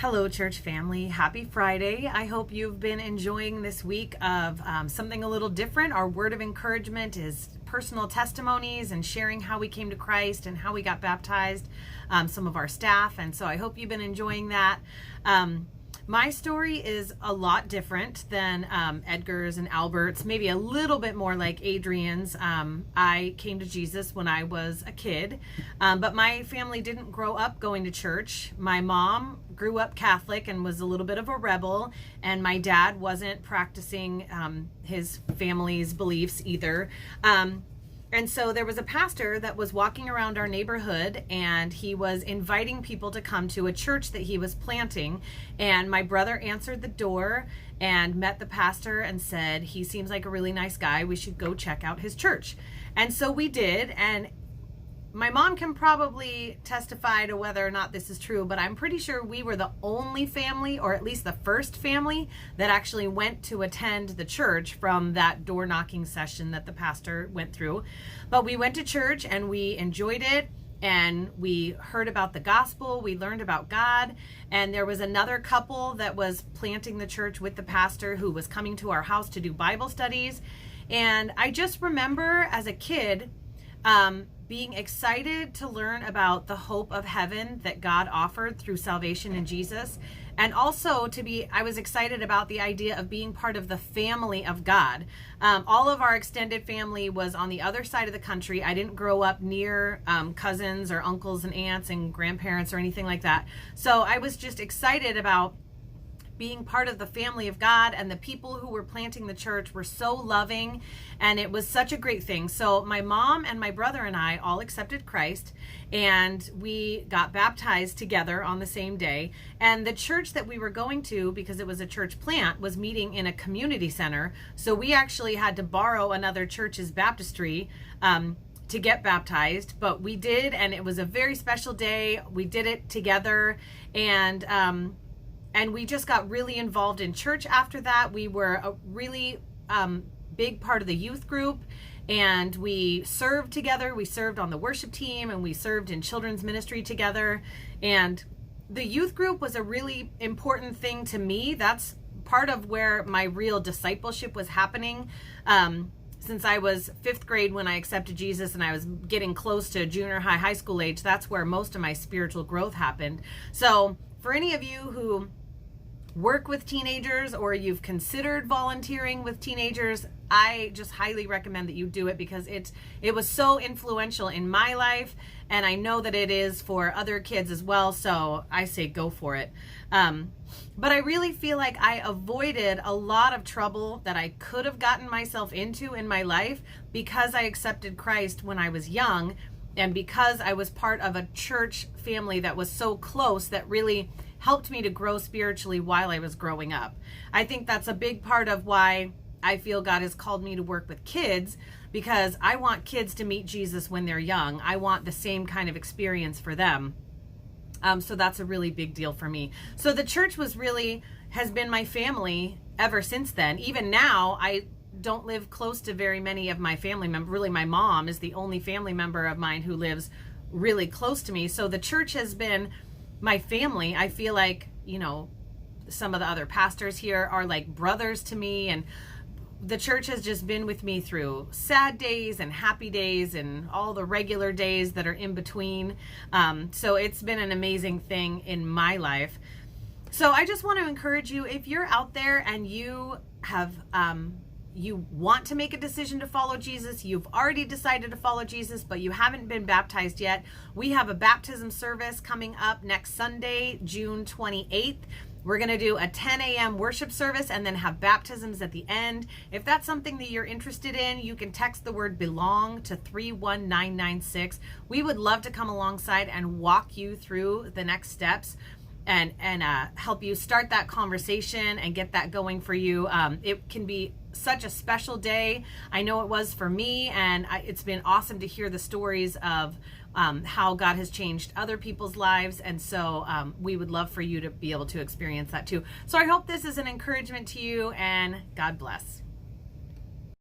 Hello, church family. Happy Friday. I hope you've been enjoying this week of something a little different. Our word of encouragement is personal testimonies and sharing how we came to Christ and how we got baptized, some of our staff. And so I hope you've been enjoying that. My story is a lot different than Edgar's and Albert's, maybe a little bit more like Adrian's. I came to Jesus when I was a kid, but my family didn't grow up going to church. My mom grew up Catholic and was a little bit of a rebel, and my dad wasn't practicing his family's beliefs either. And so there was a pastor that was walking around our neighborhood, and he was inviting people to come to a church that he was planting. And my brother answered the door and met the pastor and said, "He seems like a really nice guy. We should go check out his church." And so we did. And my mom can probably testify to whether or not this is true, but I'm pretty sure we were the only family, or at least the first family, that actually went to attend the church from that door knocking session that the pastor went through. But we went to church and we enjoyed it, and we heard about the gospel, we learned about God, and there was another couple that was planting the church with the pastor who was coming to our house to do Bible studies. And I just remember as a kid, being excited to learn about the hope of heaven that God offered through salvation in Jesus. And also I was excited about the idea of being part of the family of God. All of our extended family was on the other side of the country. I didn't grow up near cousins or uncles and aunts and grandparents or anything like that. So I was just excited about being part of the family of God, and the people who were planting the church were so loving, and it was such a great thing. So my mom and my brother and I all accepted Christ, and we got baptized together on the same day. And the church that we were going to, because it was a church plant, was meeting in a community center. So we actually had to borrow another church's baptistry to get baptized, but we did, and it was a very special day. We did it together, and we just got really involved in church after that. We were a really big part of the youth group, and we served together. We served on the worship team, and we served in children's ministry together. And the youth group was a really important thing to me. That's part of where my real discipleship was happening. Since I was fifth grade when I accepted Jesus, and I was getting close to junior high school age, that's where most of my spiritual growth happened. So for any of you who work with teenagers, or you've considered volunteering with teenagers, I just highly recommend that you do it, because it was so influential in my life, and I know that it is for other kids as well. So I say go for it. But I really feel like I avoided a lot of trouble that I could have gotten myself into in my life because I accepted Christ when I was young, and because I was part of a church family that was so close, that really helped me to grow spiritually while I was growing up. I think that's a big part of why I feel God has called me to work with kids, because I want kids to meet Jesus when they're young. I want the same kind of experience for them. So that's a really big deal for me. So the church has been my family ever since then. Even now, I don't live close to very many of my family members. Really, my mom is the only family member of mine who lives really close to me. So the church has been my family. I feel like, some of the other pastors here are like brothers to me, and the church has just been with me through sad days and happy days and all the regular days that are in between. So it's been an amazing thing in my life. So I just want to encourage you, if you're out there and you have you want to make a decision to follow Jesus, you've already decided to follow Jesus, but you haven't been baptized yet, we have a baptism service coming up next Sunday, June 28th. We're going to do a 10 a.m. worship service and then have baptisms at the end. If that's something that you're interested in, you can text the word BELONG to 31996. We would love to come alongside and walk you through the next steps and help you start that conversation and get that going for you. It can be such a special day. I know it was for me, and it's been awesome to hear the stories of how God has changed other people's lives. And so we would love for you to be able to experience that too. So I hope this is an encouragement to you, and God bless.